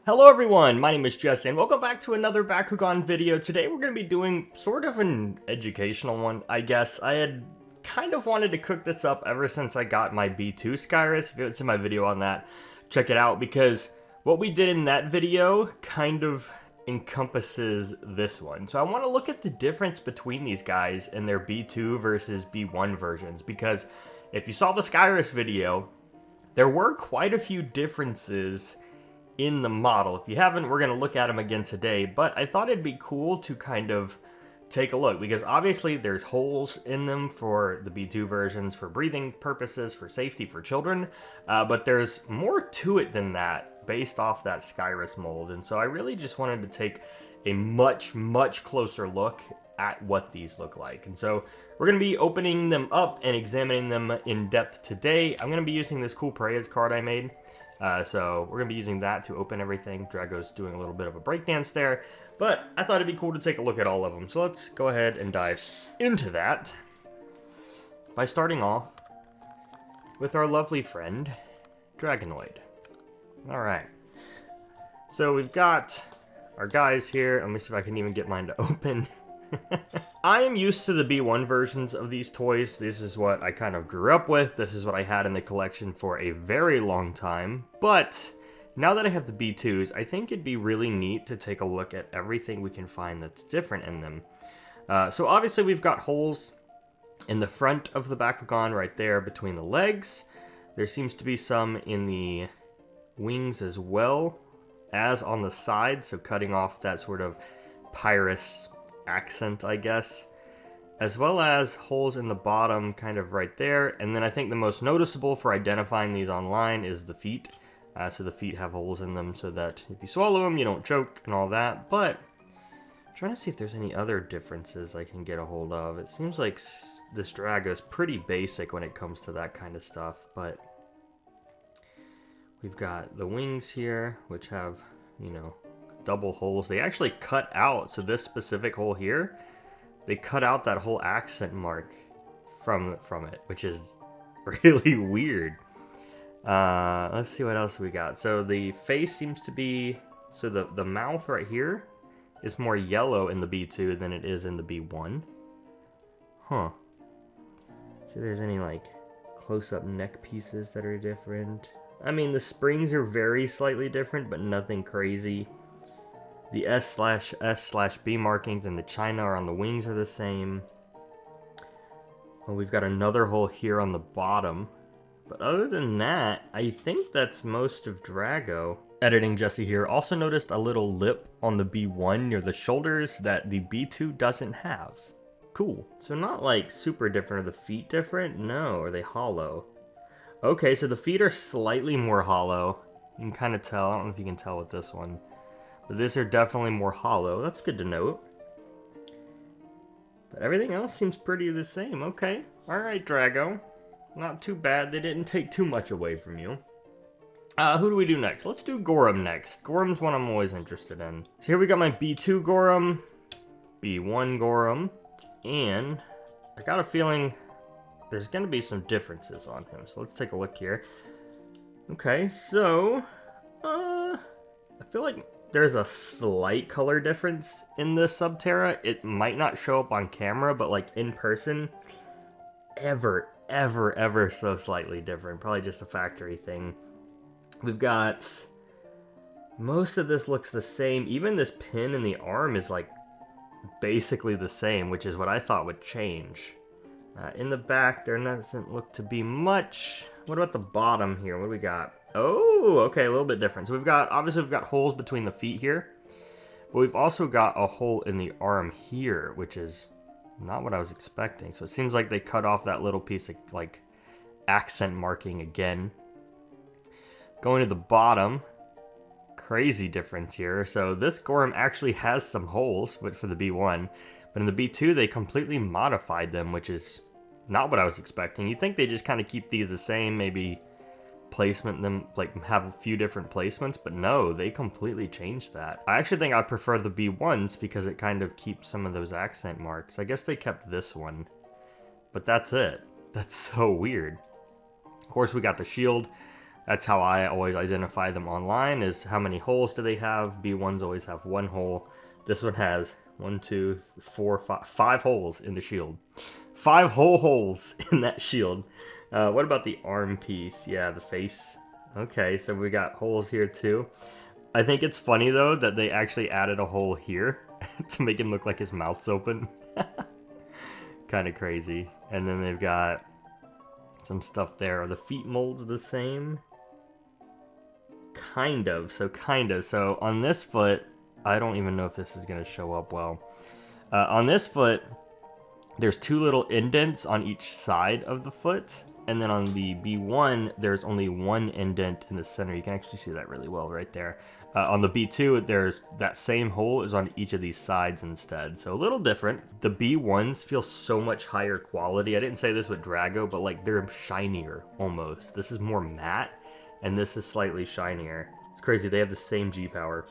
Hello everyone, my name is Jesse and welcome back to another Bakugan video. Today we're going to be doing sort of an educational one, I guess. I had kind of wanted to cook this up ever since I got my B2 Skyress. If you haven't seen my video on that, check it out because what we did in that video kind of encompasses this one. So I want to look at the difference between these guys and their B2 versus B1 versions because if you saw the Skyress video, there were quite a few differences in the model. If you haven't, we're going to look at them again today, but I thought it'd be cool to kind of take a look because obviously there's holes in them for the B2 versions for breathing purposes, for safety for children, but there's more to it than that based off that Skyress mold, and so I really just wanted to take a much closer look at what these look like. And so we're going to be opening them up and examining them in depth today. I'm going to be using this cool Preyas card I made. So we're going to be using that to open everything. Drago's doing a little bit of a breakdance there, but I thought it'd be cool to take a look at all of them. So let's go ahead and dive into that by starting off with our lovely friend, Dragonoid. Alright, so we've got our guys here. Let me see if I can even get mine to open. I am used to the B1 versions of these toys. This is what I kind of grew up with. This is what I had in the collection for a very long time. But now that I have the B2s, I think it'd be really neat to take a look at everything we can find that's different in them. So obviously we've got holes in the front of the Bakugan right there between the legs. There seems to be some in the wings as well as on the side, so cutting off that sort of Prius accent, I guess, as well as holes in the bottom kind of right there. And then I think the most noticeable for identifying these online is the feet. So the feet have holes in them so that if you swallow them you don't choke and all that. But I'm trying to see if there's any other differences I can get a hold of. It seems like this Drago is pretty basic when it comes to that kind of stuff, but we've got the wings here which have, you know, double holes. They actually cut out, so this specific hole here, they cut out that whole accent mark from it, which is really weird. Let's see what else we got. So the face seems to be, so the mouth right here is more yellow in the B2 than it is in the B1. Huh. See if there's any like close-up neck pieces that are different. I mean, the springs are very slightly different, but nothing crazy. The S/S/B markings and the China are on the wings are the same. Well, we've got another hole here on the bottom. But other than that, I think that's most of Drago. Editing Jesse here. Also noticed a little lip on the B1 near the shoulders that the B2 doesn't have. Cool. So not like super different. Are the feet different? No. Are they hollow? Okay, so the feet are slightly more hollow. You can kind of tell. I don't know if you can tell with this one. But these are definitely more hollow. That's good to note. But everything else seems pretty the same. Okay. Alright, Drago. Not too bad. They didn't take too much away from you. Who do we do next? Let's do Gorum next. Gorum's one I'm always interested in. So here we got my B2 Gorum, B1 Gorum, and I got a feeling there's going to be some differences on him. So let's take a look here. Okay, so I feel like there's a slight color difference in this Subterra. It might not show up on camera, but like in person, ever so slightly different. Probably just a factory thing. We've got, most of this looks the same. Even this pin in the arm is like basically the same, which is what I thought would change. In the back, there doesn't look to be much. What about the bottom here? What do we got? Oh, okay, a little bit different. So obviously we've got holes between the feet here, but we've also got a hole in the arm here, which is not what I was expecting. So it seems like they cut off that little piece of like accent marking again. Going to the bottom, crazy difference here. So this Gorum actually has some holes, but for the B1, but in the B2 they completely modified them, which is not what I was expecting. You'd think they just kind of keep these the same, maybe placement them, like have a few different placements, but no, they completely changed that. I actually think I prefer the B1s because it kind of keeps some of those accent marks. I guess they kept this one, but that's it. That's so weird. Of course, we got the shield. That's how I always identify them online, is how many holes do they have. B1s always have one hole. This one has 1, 2, 4, 5, 5 holes in the shield. 5 whole holes in that shield. What about the arm piece? Yeah, the face. Okay, so we got holes here too. I think it's funny though that they actually added a hole here to make him look like his mouth's open. Kind of crazy. And then they've got some stuff there. Are the feet molds the same? Kind of. So on this foot, I don't even know if this is going to show up well. On this foot, there's 2 little indents on each side of the foot. And then on the B1, there's only 1 indent in the center. You can actually see that really well right there. On the B2, there's that same hole is on each of these sides instead. So a little different. The B1s feel so much higher quality. I didn't say this with Drago, but like they're shinier almost. This is more matte, and this is slightly shinier. It's crazy. They have the same G power.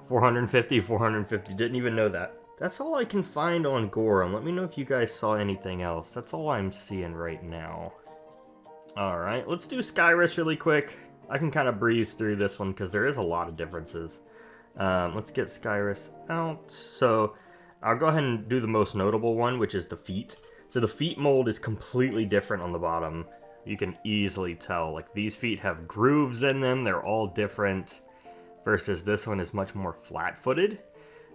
450, 450. Didn't even know that. That's all I can find on Gorum. Let me know if you guys saw anything else. That's all I'm seeing right now. Alright, let's do Skyress really quick. I can kind of breeze through this one because there is a lot of differences. Let's get Skyress out. So I'll go ahead and do the most notable one, which is the feet. So the feet mold is completely different on the bottom. You can easily tell. Like these feet have grooves in them. They're all different. Versus this one is much more flat-footed.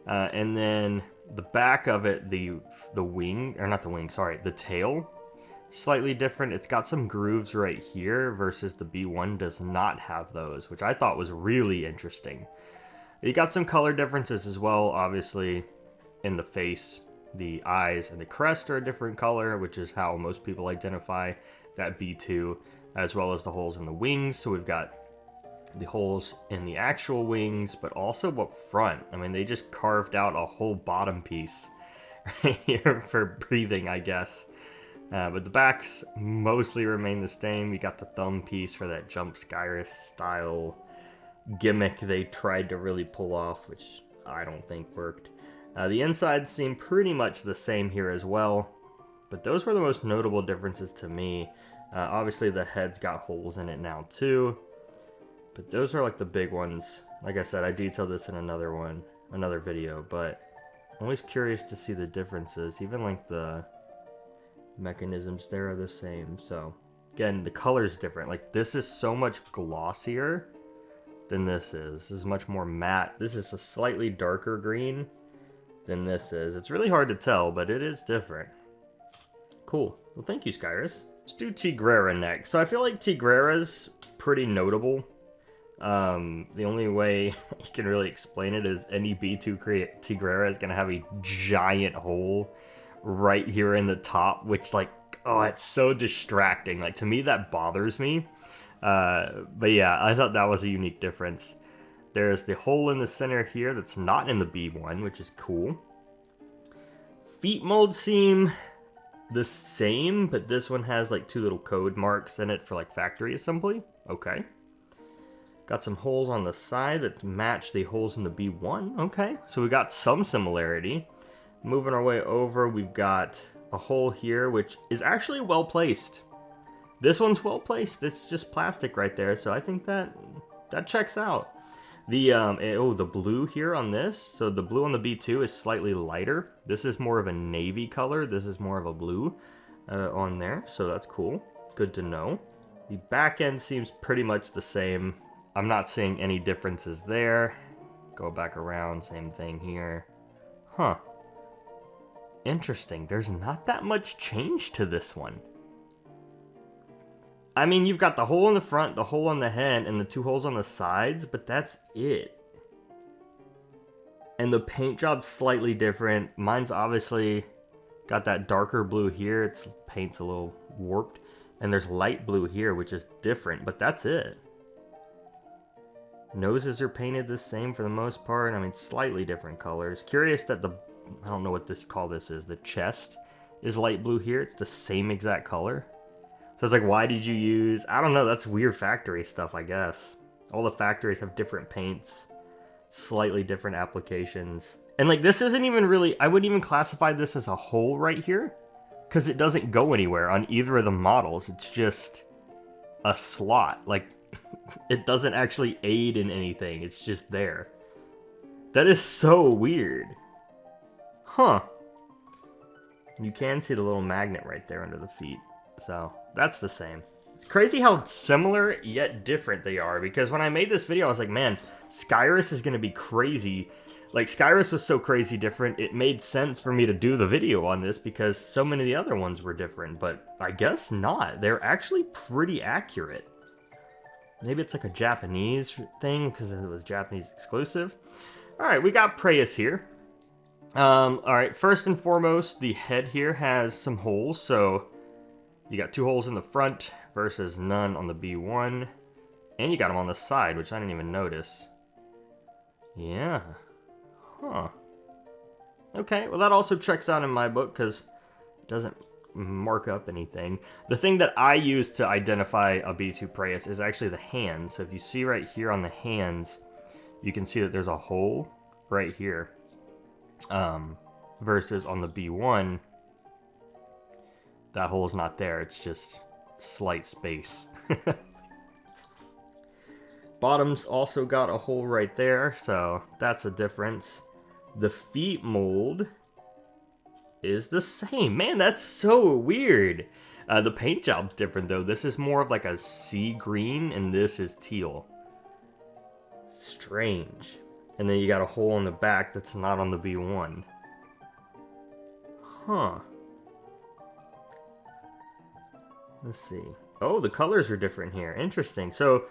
And then the back of it, the wing, or not the wing, sorry, the tail, slightly different. It's got some grooves right here versus the B1 does not have those, which I thought was really interesting. You got some color differences as well, obviously, in the face. The eyes and the crest are a different color, which is how most people identify that B2, as well as the holes in the wings. So we've got the holes in the actual wings, but also up front. I mean, they just carved out a whole bottom piece right here for breathing, I guess. But the backs mostly remain the same. We got the thumb piece for that jump Skyress style gimmick they tried to really pull off, which I don't think worked. The insides seem pretty much the same here as well, but those were the most notable differences to me. Obviously the head's got holes in it now too. But those are like the big ones. Like I said, I detailed this in another video, but I'm always curious to see the differences. Even like the mechanisms there are the same. So again, the color's different. Like this is so much glossier than this is. This is much more matte. This is a slightly darker green than this is. It's really hard to tell, but it is different. Cool. Well, thank you, Skyress. Let's do Tigrerra next. So I feel like Tigrerra's pretty notable. The only way you can really explain it is any B2 Tigrerra is going to have a giant hole right here in the top, which like, oh, it's so distracting. Like to me, that bothers me. But yeah, I thought that was a unique difference. There's the hole in the center here that's not in the B1, which is cool. Feet molds seem the same, but this one has like 2 little code marks in it for like factory assembly. Okay. Got some holes on the side that match the holes in the B1. Okay, so we got some similarity. Moving our way over, we've got a hole here, which is actually well placed. This one's well placed. It's just plastic right there, so I think that checks out. The the blue here on this. So the blue on the B2 is slightly lighter. This is more of a navy color. This is more of a blue on there, so that's cool. Good to know. The back end seems pretty much the same. I'm not seeing any differences there. Go back around, same thing here. Huh. Interesting. There's not that much change to this one. I mean, you've got the hole in the front, the hole on the head, and the 2 holes on the sides, but that's it. And the paint job's slightly different. Mine's obviously got that darker blue here. Its paint's a little warped. And there's light blue here, which is different, but that's it. Noses are painted the same for the most part. I mean, slightly different colors. Curious that I don't know what this is. The chest is light blue here. It's the same exact color. So it's like, why did you use... I don't know. That's weird factory stuff, I guess. All the factories have different paints. Slightly different applications. And like, this isn't even really... I wouldn't even classify this as a hole right here. Because it doesn't go anywhere on either of the models. It's just... a slot. Like, it doesn't actually aid in anything. It's just there. That is so weird. Huh. You can see the little magnet right there under the feet. So, that's the same. It's crazy how similar yet different they are, because when I made this video, I was like, man, Skyress is going to be crazy. Like, Skyress was so crazy different, it made sense for me to do the video on this because so many of the other ones were different, but I guess not. They're actually pretty accurate. Maybe it's like a Japanese thing because it was Japanese exclusive. Alright, we got Preyas here. Alright, first and foremost, the head here has some holes, so you got 2 holes in the front versus none on the B1. And you got them on the side, which I didn't even notice. Yeah. Huh. Okay, well that also checks out in my book because it doesn't mark up anything. The thing that I use to identify a B2 Preyas is actually the hands. So if you see right here on the hands, you can see that there's a hole right here. Versus on the B1, that hole is not there. It's just slight space. Bottom's also got a hole right there, so that's a difference. The feet mold is the same. Man, that's so weird. The paint job's different, though. This is more of like a sea green, and this is teal. Strange. And then you got a hole in the back that's not on the B1. Huh. Let's see. Oh, the colors are different here. Interesting. So,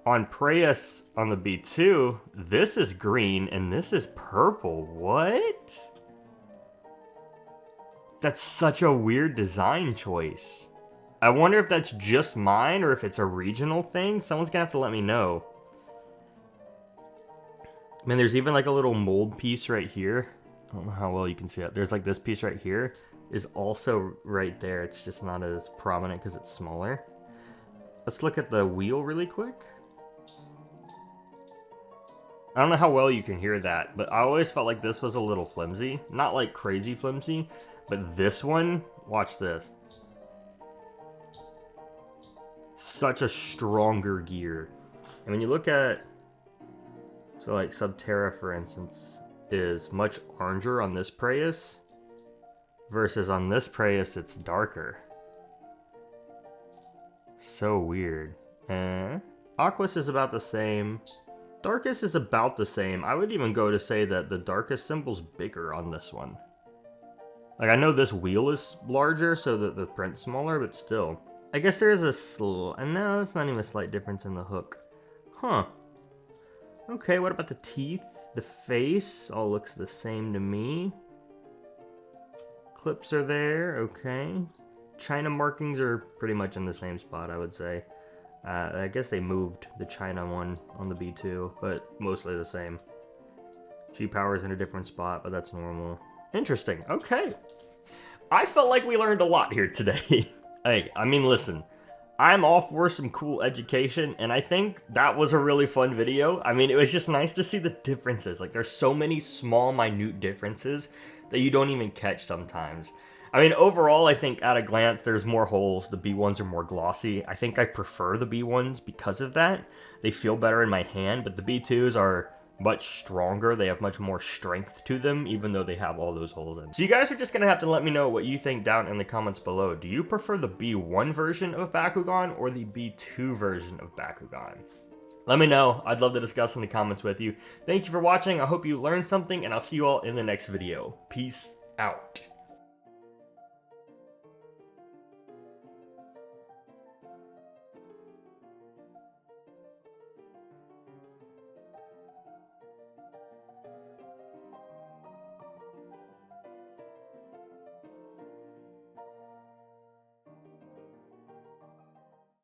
on Preyas on the B2, this is green and this is purple. What? That's such a weird design choice. I wonder if that's just mine or if it's a regional thing. Someone's gonna have to let me know. Man, there's even like a little mold piece right here. I don't know how well you can see that. There's like this piece right here is also right there. It's just not as prominent because it's smaller. Let's look at the wheel really quick. I don't know how well you can hear that, but I always felt like this was a little flimsy. Not like crazy flimsy, but this one, watch this. Such a stronger gear. And when you look at, so like Subterra, for instance, is much oranger on this Preyas, versus on this Preyas it's darker. So weird. Aquas is about the same. Darkest is about the same. I would even go to say that the darkest symbol's bigger on this one. Like, I know this wheel is larger, so that the print's smaller, but still. I guess there is a no, it's not even a slight difference in the hook. Huh. Okay, what about the teeth? The face all looks the same to me. Clips are there, okay. China markings are pretty much in the same spot, I would say. I guess they moved the China one on the B2, but mostly the same. G-Power's in a different spot, but that's normal. Interesting, okay. I felt like we learned a lot here today. Hey, I mean, listen. I'm all for some cool education, and I think that was a really fun video. I mean, it was just nice to see the differences. Like, there's so many small, minute differences that you don't even catch sometimes. I mean, overall, I think at a glance, there's more holes. The B1s are more glossy. I think I prefer the B1s because of that. They feel better in my hand, but the B2s are much stronger. They have much more strength to them, even though they have all those holes in. So you guys are just going to have to let me know what you think down in the comments below. Do you prefer the B1 version of Bakugan or the B2 version of Bakugan? Let me know. I'd love to discuss in the comments with you. Thank you for watching. I hope you learned something, and I'll see you all in the next video. Peace out.